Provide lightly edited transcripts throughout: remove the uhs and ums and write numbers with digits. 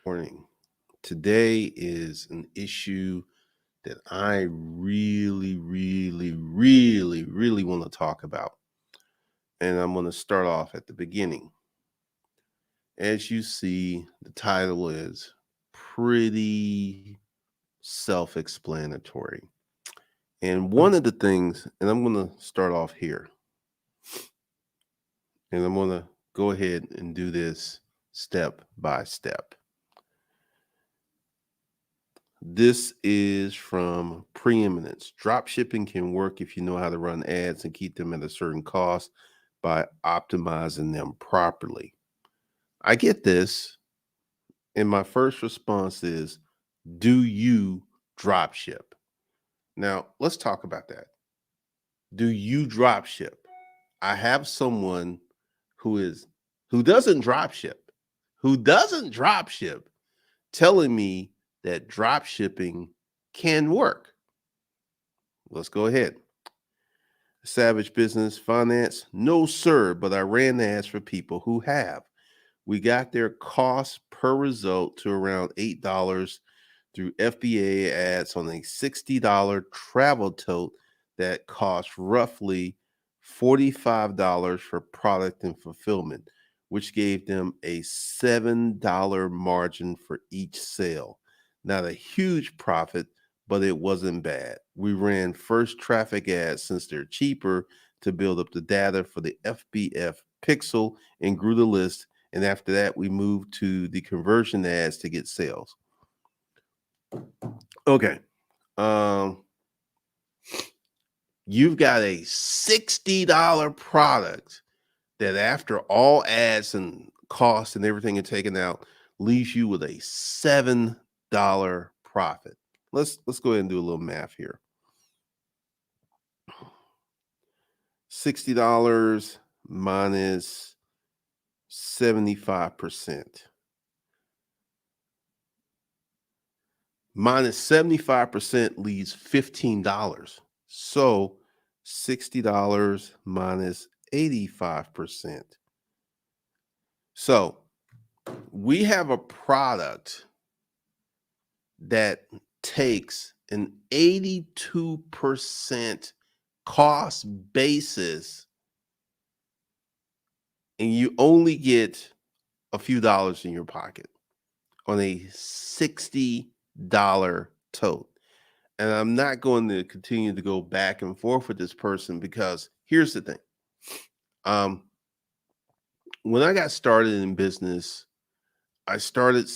Morning. Today is an issue that I really want to talk about. And I'm going to start off at the beginning. As you see, the title is pretty self explanatory. And one of the things, and I'm going to start off here, and I'm going to go ahead and do this step by step. This is from Preeminence. Drop shipping can work if you know how to run ads and keep them at a certain cost by optimizing them properly. I get this, and my first response is, do you drop ship? Now, let's talk about that. Do you drop ship? I have someone who doesn't drop ship, telling me that drop shipping can work. Let's go ahead. Savage Business Finance? No, sir, but I ran ads for people who have. We got their cost per result to around $8 through FBA ads on a $60 travel tote that costs roughly $45 for product and fulfillment, which gave them a $7 margin for each sale. Not a huge profit, but it wasn't bad. We ran first traffic ads since they're cheaper to build up the data for the FBF pixel and grew the list. And after that, we moved to the conversion ads to get sales. Okay. You've got a $60 product that after all ads and costs and everything are taken out, leaves you with a $7 profit. Let's go ahead and do a little math here. $60 minus 75%. Minus 75% leaves $15. So $60 minus 85%. So we have a product that takes an 82% cost basis, and you only get a few dollars in your pocket on a $60 tote. And I'm not going to continue to go back and forth with this person because here's the thing. When I got started in business, I started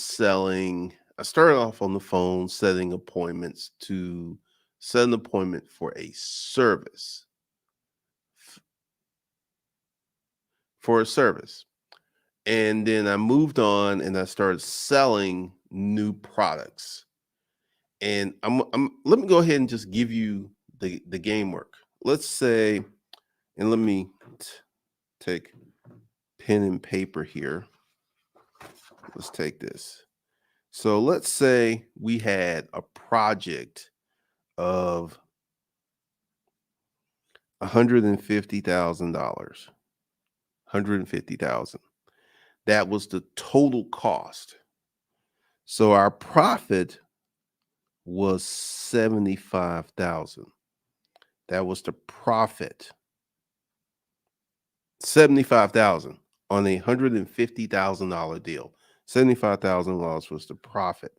off on the phone, setting appointments to set an appointment for a service. And then I moved on and I started selling new products. And let me go ahead and just give you the game work. Let's say, and let me take pen and paper here. Let's take this. So let's say we had a project of $150,000. $150,000. That was the total cost. So our profit was $75,000. That was the profit. $75,000 on a $150,000 deal. $75,000 was the profit.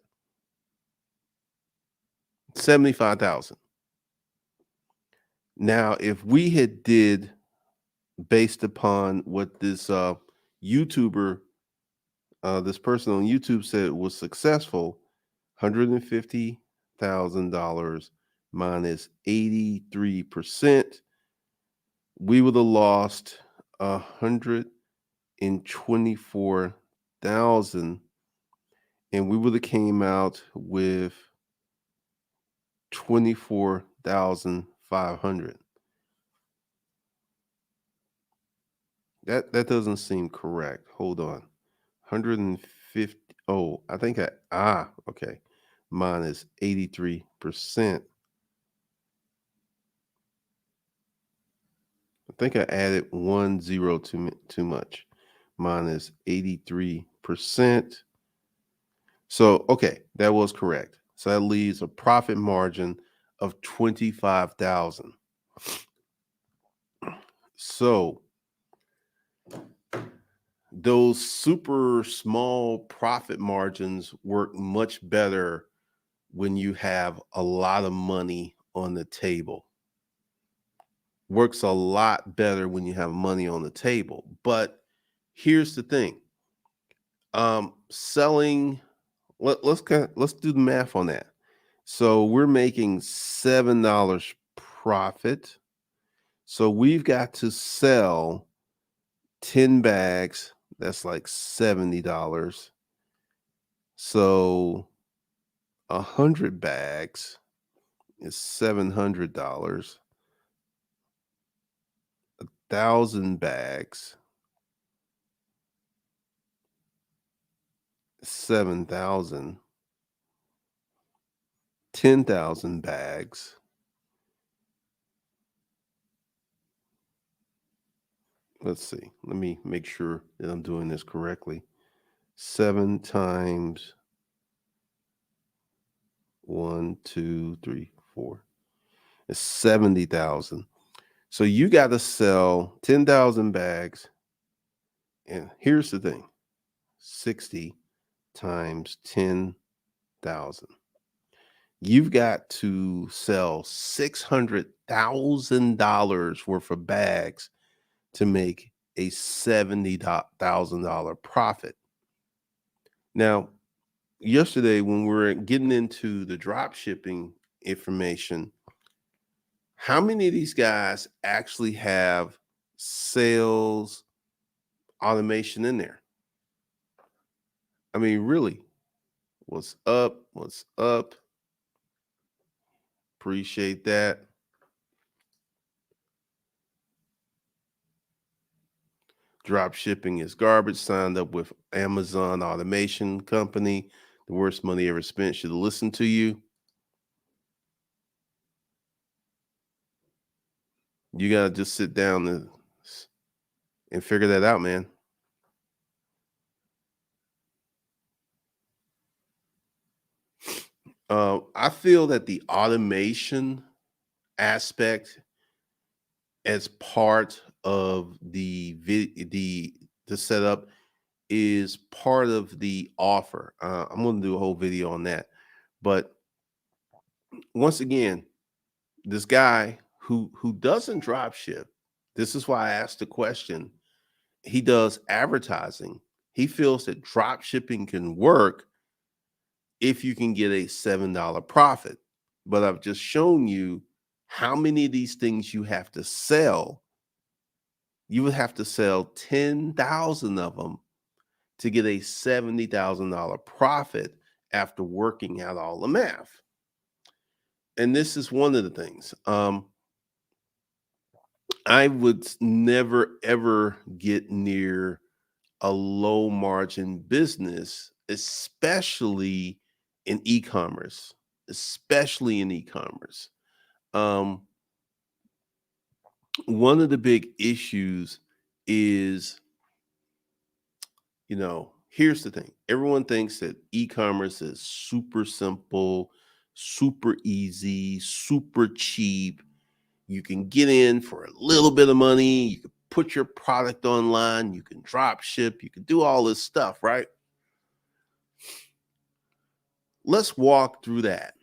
$75,000. Now, if we had did based upon what this YouTuber, this person on YouTube said was successful, $150,000 minus 83%, we would have lost $124,000, and we would have came out with $24,500. That doesn't seem correct. Hold on. 150. Oh, I think okay. Minus 83%. I think I added 1 0 too much. Minus 83%. So, okay, that was correct. So that leaves a profit margin of 25,000. So, those super small profit margins work much better when you have a lot of money on the table. Works a lot better when you have money on the table. But here's the thing. Selling let's do the math on that. So we're making $7 profit. So we've got to sell 10 bags. That's like $70. So 100 bags is $700. 1,000 bags, 7,000. 10,000 bags. Let's see. Let me make sure that I'm doing this correctly. 7 times 1, 2, 3, 4. It's 70,000. So you got to sell 10,000 bags. And here's the thing, 60 times 10,000. You've got to sell $600,000 worth of bags to make a $70,000 profit. Now, yesterday when we were getting into the drop shipping information, how many of these guys actually have sales automation in there? I mean, really, what's up? What's up? Appreciate that. Drop shipping is garbage. Signed up with Amazon Automation Company. The worst money ever spent. Should listen to you. You gotta just sit down and figure that out, man. I feel that the automation aspect as part of the setup is part of the offer. I'm going to do a whole video on that. But once again, this guy who doesn't drop ship, this is why I asked the question. He does advertising. He feels that drop shipping can work if you can get a $7 profit. But I've just shown you how many of these things you have to sell. You would have to sell 10,000 of them to get a $70,000 profit after working out all the math. And this is one of the things. I would never ever get near a low margin business, especially in e-commerce, especially in e-commerce. Um, One of the big issues is, here's the thing. Everyone thinks that e-commerce is super simple, super easy, super cheap. You can get in for a little bit of money. You can put your product online. You can drop ship. You can do all this stuff, right? Let's walk through that.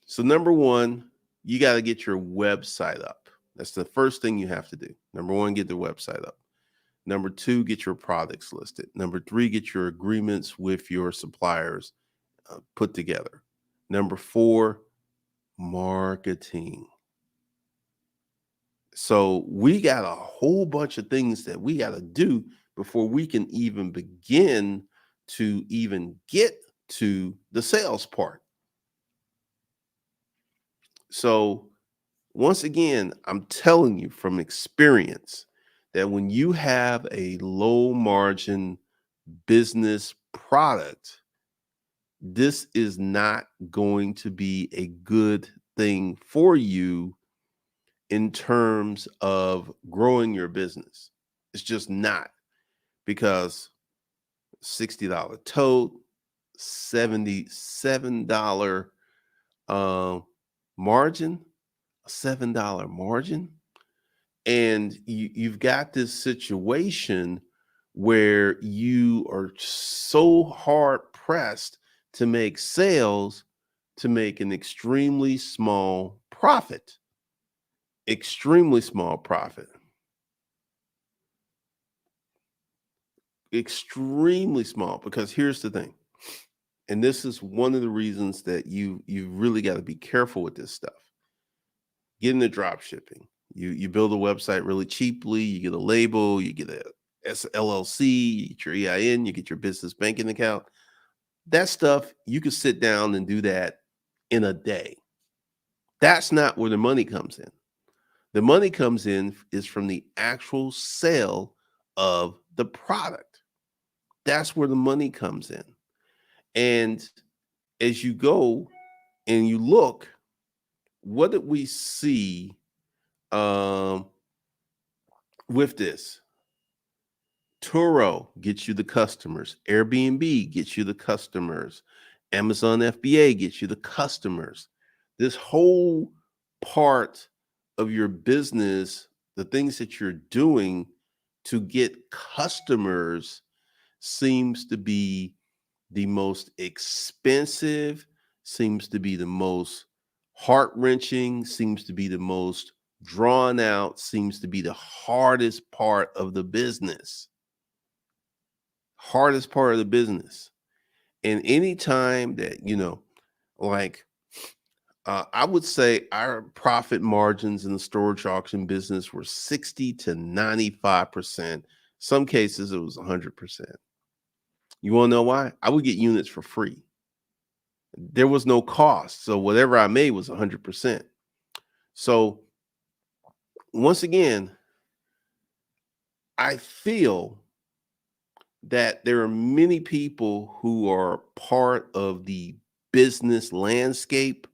So, number one, you got to get your website up. That's the first thing you have to do. Number one, get the website up. Number two, get your products listed. Number three, get your agreements with your suppliers put together. Number four, marketing. So we got a whole bunch of things that we got to do before we can even begin to even get to the sales part. So once again, I'm telling you from experience that when you have a low margin business product, this is not going to be a good thing for you in terms of growing your business. It's just not, because $60 tote, $77 um, margin, a $7 margin. And you've got this situation where you are so hard pressed to make sales to make an extremely small profit. Extremely small profit. Extremely small, because here's the thing, and this is one of the reasons that you really got to be careful with this stuff. Get into drop shipping. You build a website really cheaply, you get a label, you get a LLC, you get your EIN, you get your business banking account. That stuff, you could sit down and do that in a day. That's not where the money comes in. The money comes in is from the actual sale of the product. That's where the money comes in. And as you go and you look, what did we see um, with this? Turo gets you the customers. Airbnb gets you the customers. Amazon FBA gets you the customers. This whole part of your business, the things that you're doing to get customers, seems to be the most expensive, seems to be the most heart wrenching, seems to be the most drawn out, seems to be the hardest part of the business. Hardest part of the business. And anytime that, like, I would say our profit margins in the storage auction business were 60 to 95%. Some cases it was 100%. You want to know why? I would get units for free. There was no cost. So whatever I made was 100%. So once again, I feel that there are many people who are part of the business landscape,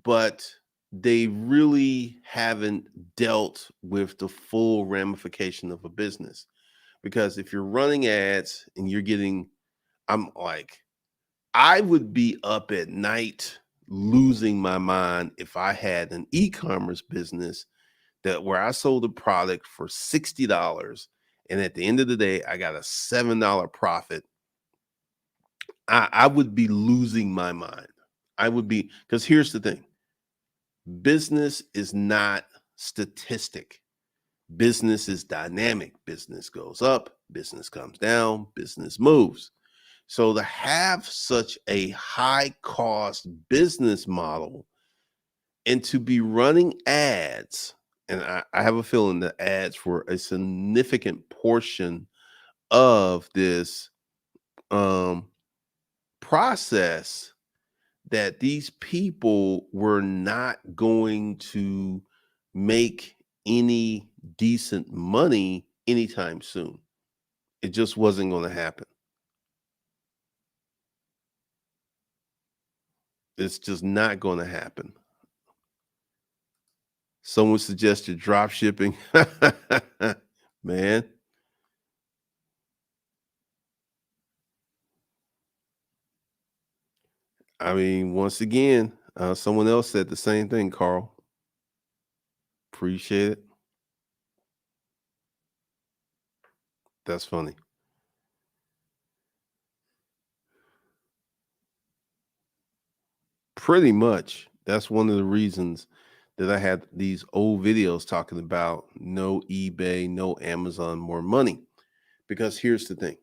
but they really haven't dealt with the full ramification of a business. Because if you're running ads and you're getting, I'm like, I would be up at night losing my mind if I had an e-commerce business that where I sold a product for $60, and at the end of the day I got a $7 profit. I would be losing my mind. I would be, because here's the thing. Business is not statistic. Business is dynamic. Business goes up, business comes down, business moves. So to have such a high cost business model and to be running ads, and I have a feeling that ads were a significant portion of this um, process, that these people were not going to make any decent money anytime soon. It just wasn't going to happen. It's just not going to happen. Someone suggested drop shipping. Man, I mean, once again, someone else said the same thing, Carl. Appreciate it. That's funny. Pretty much. That's one of the reasons that I had these old videos talking about no eBay, no Amazon, more money. Because here's the thing,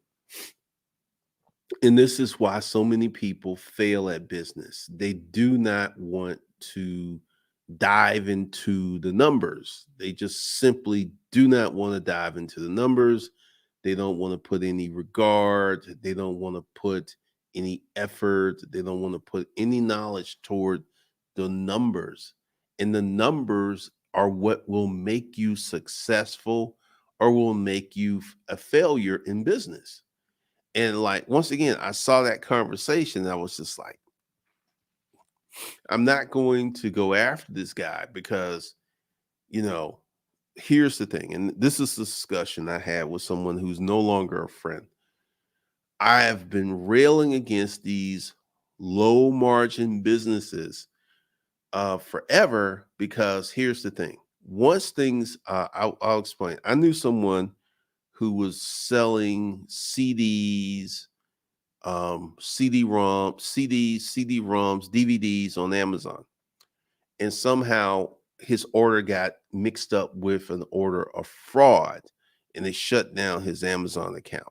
and this is why so many people fail at business. They do not want to dive into the numbers. They just simply do not want to dive into the numbers. They don't want to put any regard. They don't want to put any effort. They don't want to put any knowledge toward the numbers. And the numbers are what will make you successful or will make you a failure in business. And like, once again, I saw that conversation. And I was just like, I'm not going to go after this guy because, you know, here's the thing. And this is the discussion I had with someone who's no longer a friend. I have been railing against these low margin businesses forever, because here's the thing. Once things, I'll explain. I knew someone who was selling CDs, CD-ROMs, DVDs on Amazon. And somehow his order got mixed up with an order of fraud, and they shut down his Amazon account.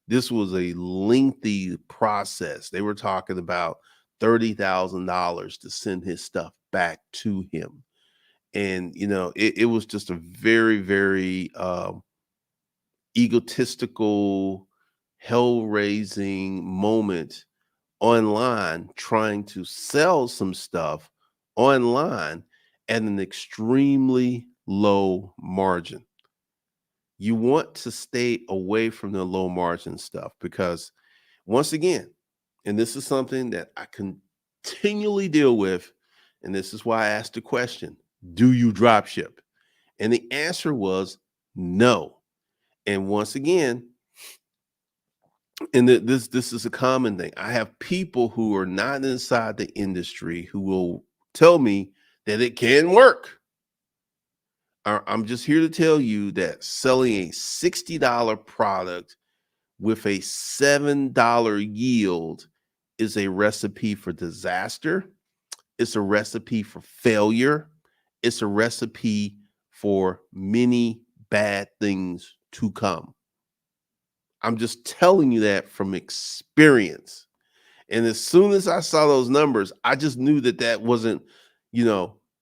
This was a lengthy process. They were talking about $30,000 to send his stuff back to him. And, it was just a very, very egotistical, hell raising moment online, trying to sell some stuff online at an extremely low margin. You want to stay away from the low margin stuff because, once again, and this is something that I continually deal with, and this is why I asked the question, do you drop ship? And the answer was no. And once again, and this is a common thing. I have people who are not inside the industry who will tell me that it can work. I'm just here to tell you that selling a $60 product with a $7 yield is a recipe for disaster. It's a recipe for failure. It's a recipe for many bad things to come. I'm just telling you that from experience. And as soon as I saw those numbers, I just knew that that wasn't,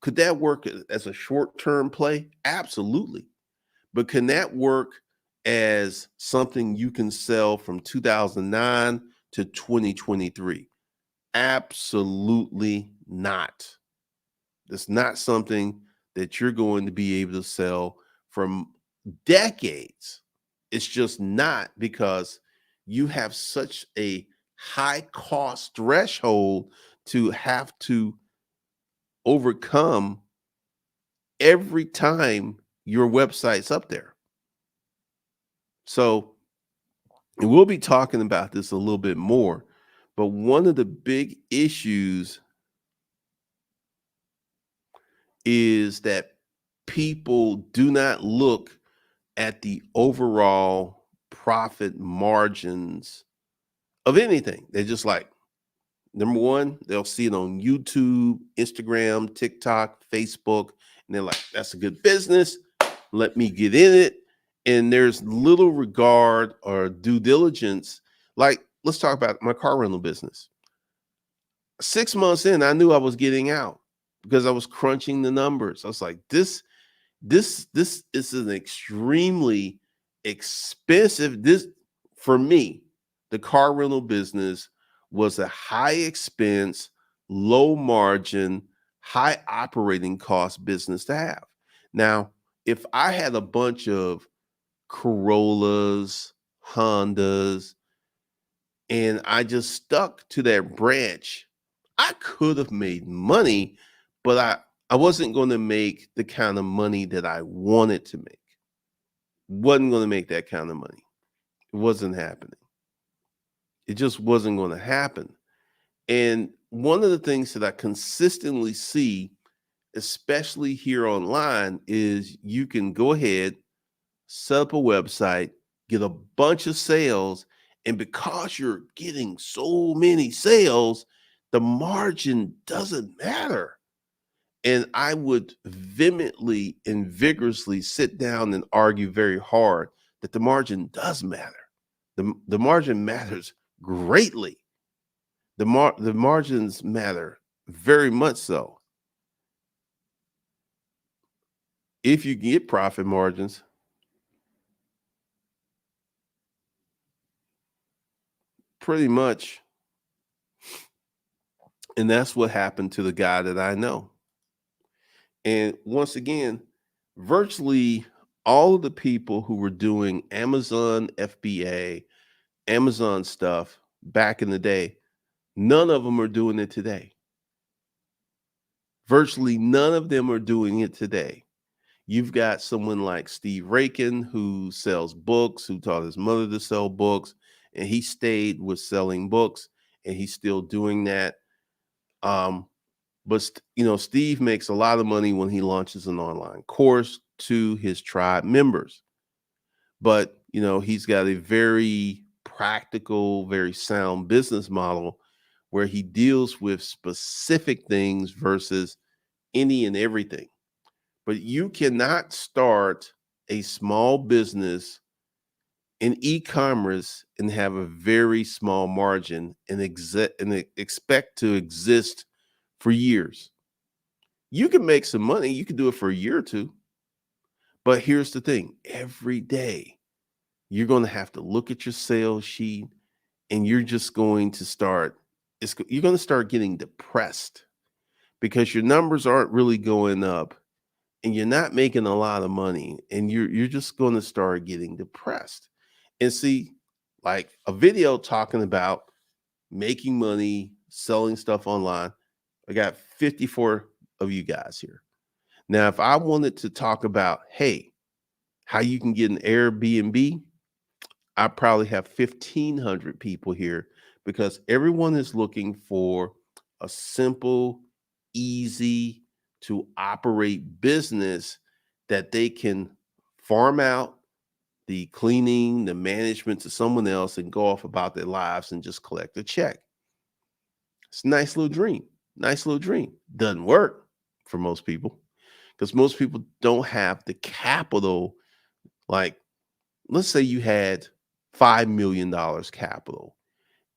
could that work as a short term play? Absolutely. But can that work as something you can sell from 2009 to 2023? Absolutely not. It's not something that you're going to be able to sell from decades. It's just not, because you have such a high cost threshold to have to overcome every time your website's up there. So, and we'll be talking about this a little bit more, but one of the big issues is that people do not look at the overall profit margins of anything. They're just like, number one, they'll see it on YouTube, Instagram, TikTok, Facebook, and they're like, that's a good business. Let me get in it. And there's little regard or due diligence. Like, let's talk about my car rental business. 6 months in, I knew I was getting out because I was crunching the numbers. I was like, this is an extremely expensive, this, for me, the car rental business was a high expense, low margin, high operating cost business to have. Now, if I had a bunch of Corollas, Hondas, and I just stuck to that branch, I could have made money, but I wasn't going to make the kind of money that I wanted to make. Wasn't going to make that kind of money. It wasn't happening. It just wasn't going to happen. And one of the things that I consistently see, especially here online, is you can go ahead, set up a website, get a bunch of sales, and because you're getting so many sales, the margin doesn't matter. And I would vehemently and vigorously sit down and argue very hard that the margin does matter. The margin matters greatly. The margins matter very much so. If you get profit margins, pretty much. And that's what happened to the guy that I know. And once again, virtually all of the people who were doing Amazon FBA, Amazon stuff back in the day, none of them are doing it today. Virtually none of them are doing it today. You've got someone like Steve Rakin, who sells books, who taught his mother to sell books, and he stayed with selling books, and he's still doing that. Um, but Steve makes a lot of money when he launches an online course to his tribe members. But he's got a very practical, very sound business model where he deals with specific things versus any and everything. But you cannot start a small business in e-commerce and have a very small margin and expect to exist for years. You can make some money, you can do it for a year or two, but here's the thing: every day you're going to have to look at your sales sheet, and you're just going to start you're going to start getting depressed because your numbers aren't really going up, and you're not making a lot of money, and you're just going to start getting depressed. And see, like a video talking about making money selling stuff online, I got 54 of you guys here. Now if I wanted to talk about, hey, how you can get an Airbnb, I probably have 1,500 people here because everyone is looking for a simple, easy to operate business that they can farm out the cleaning, the management to someone else and go off about their lives and just collect a check. It's a nice little dream. Nice little dream. Doesn't work for most people because most people don't have the capital. Like, let's say you had $5 million capital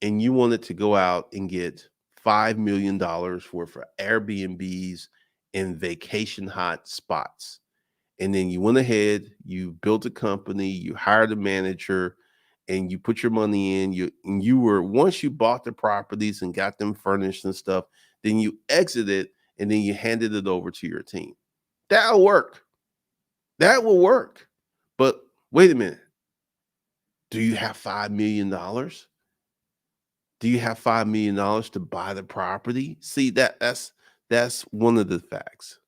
and you wanted to go out and get $5 million worth of Airbnbs and vacation hot spots. And then you went ahead, you built a company, you hired a manager, and you put your money in. You were, once you bought the properties and got them furnished and stuff, then you exited and then you handed it over to your team. That'll work. That will work. But wait a minute. Do you have $5 million? Do you have $5 million to buy the property? See, that's one of the facts.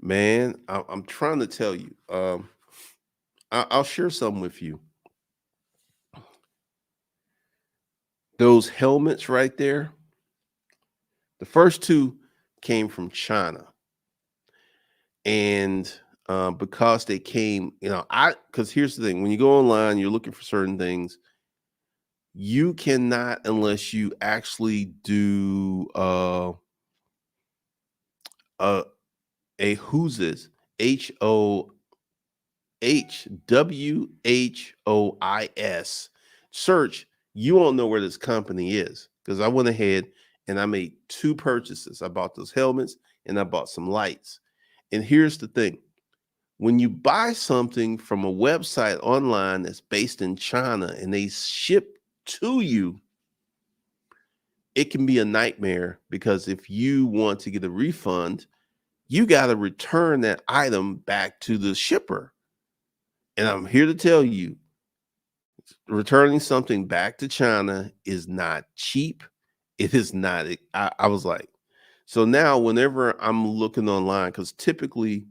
Man, I'm trying to tell you. I'll share something with you. Those helmets right there, the first two came from China, and because they came, because here's the thing: when you go online, you're looking for certain things. You cannot, unless you actually do uh, a who's this HOWHOIS search, you won't know where this company is because I went ahead and I made two purchases. I bought those helmets and I bought some lights. And here's the thing: when you buy something from a website online that's based in China and they ship to you, it can be a nightmare because if you want to get a refund, you got to return that item back to the shipper. And I'm here to tell you, returning something back to China is not cheap. It is not. I was like, so now whenever I'm looking online, because typically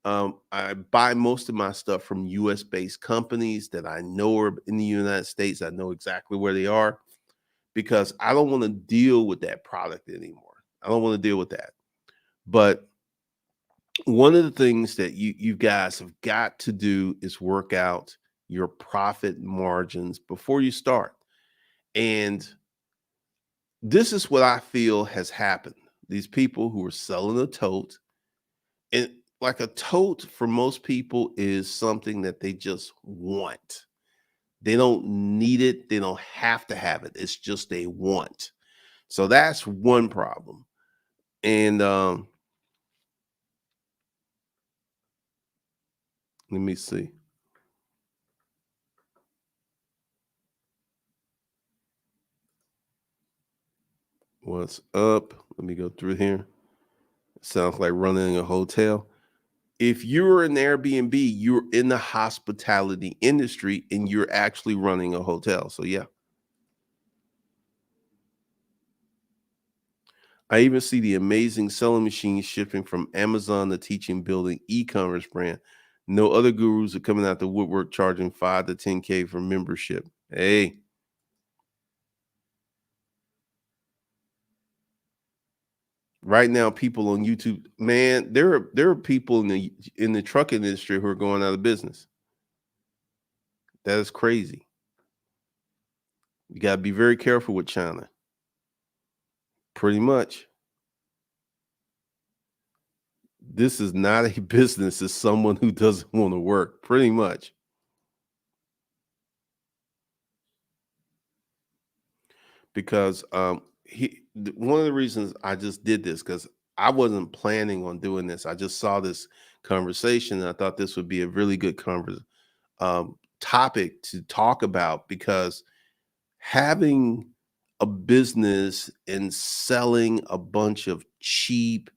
I buy most of my stuff from US based companies that I know are in the United States. I know exactly where they are because I don't want to deal with that product anymore. I don't want to deal with that. But one of the things that you guys have got to do is work out your profit margins before you start. And this is what I feel has happened. These people who are selling a tote, and like a tote for most people is something that they just want. They don't need it, they don't have to have it. It's just they want. So that's one problem. And let me see what's up. Let me go through here. Sounds like running a hotel. If you're an Airbnb, you're in the hospitality industry and you're actually running a hotel. So yeah. I even see the amazing selling machine shipping from Amazon to teaching building e-commerce brand. No other gurus are coming out the woodwork charging 5 to 10K for membership. Hey, right now, people on YouTube, man, there are people in the truck industry who are going out of business. That is crazy. You got to be very careful with China. Pretty much, this is not a business. It's someone who doesn't want to work. Pretty much, because one of the reasons I just did this because I wasn't planning on doing this. I just saw this conversation and I thought this would be a really good topic to talk about because having a business and selling a bunch of cheap,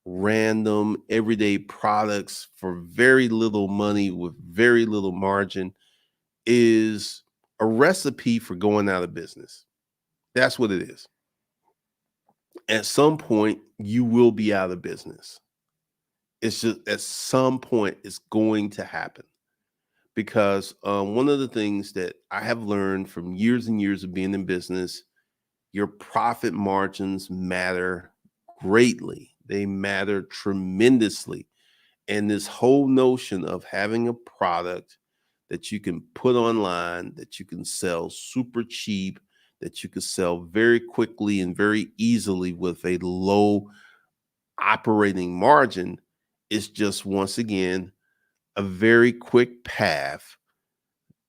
random, everyday products for very little money with very little margin is a recipe for going out of business. That's what it is. At some point, you will be out of business. It's just at some point, it's going to happen because one of the things that I have learned from years and years of being in business, your profit margins matter greatly. They matter tremendously. And this whole notion of having a product that you can put online, that you can sell super cheap, that you can sell very quickly and very easily with a low operating margin is just once again a very quick path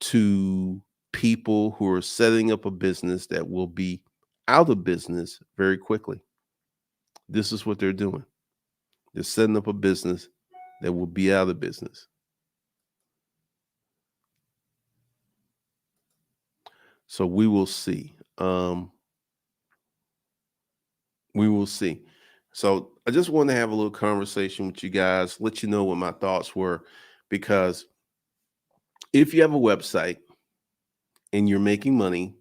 to people who are setting up a business that will be out of business very quickly. This is what they're doing. They're setting up a business that will be out of business. So we will see. We will see. So I just want to have a little conversation with you guys, let you know what my thoughts were, because if you have a website and you're making money,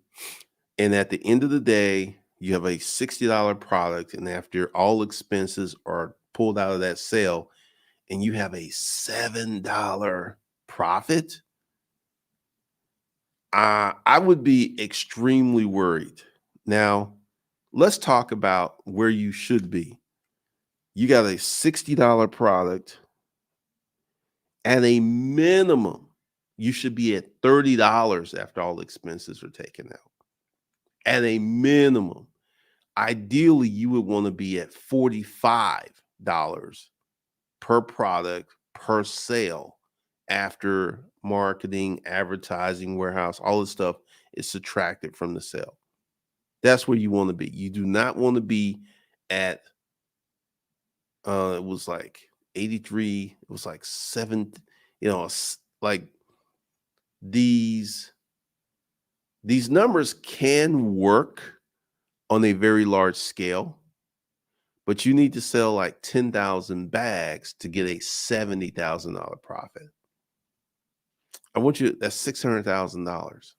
and at the end of the day, you have a $60 product, and after all expenses are pulled out of that sale, and you have a $7 profit, I would be extremely worried. Now, let's talk about where you should be. You got a $60 product. At a minimum, you should be at $30 after all expenses are taken out. At a minimum, ideally, you would want to be at $45 per product per sale after marketing, advertising, warehouse, all this stuff is subtracted from the sale. That's where you want to be. You do not want to be at it was like 83, it was like 7, like these these numbers can work on a very large scale, but you need to sell like 10,000 bags to get a $70,000 profit. I want you that's $600,000.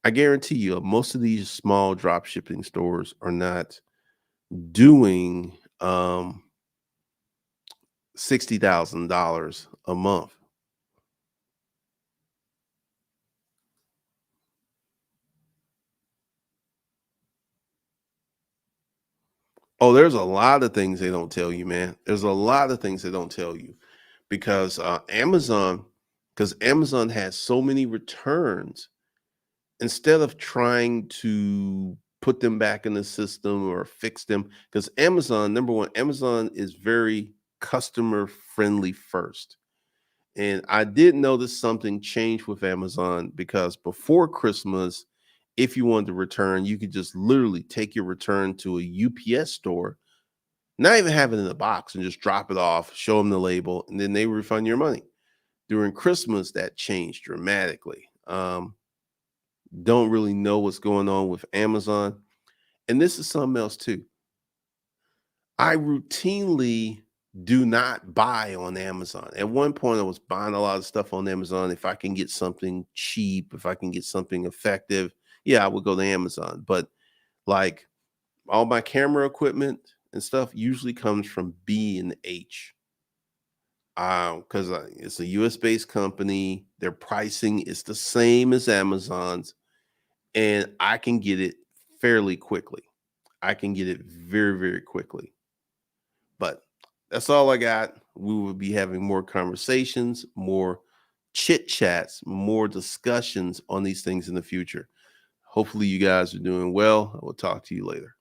I guarantee you most of these small drop shipping stores are not doing $60,000 a month. Oh, there's a lot of things they don't tell you, man. There's a lot of things they don't tell you because Amazon has so many returns. Instead of trying to put them back in the system or fix them, because Amazon, number one, Amazon is very customer friendly first. And I did notice something changed with Amazon because before Christmas, if you wanted to return, you could just literally take your return to a UPS store, not even have it in a box, and just drop it off, show them the label, and then they refund your money. During Christmas, that changed dramatically. Don't really know what's going on with Amazon. And this is something else too. I routinely do not buy on Amazon. At one point, I was buying a lot of stuff on Amazon. If I can get something cheap, if I can get something effective, yeah, I would go to Amazon. But like all my camera equipment and stuff usually comes from B and H. Because it's a US based company. Their pricing is the same as Amazon's, and I can get it fairly quickly. I can get it very, very quickly. But that's all I got. We will be having more conversations, more chit chats, more discussions on these things in the future. Hopefully, you guys are doing well. I will talk to you later.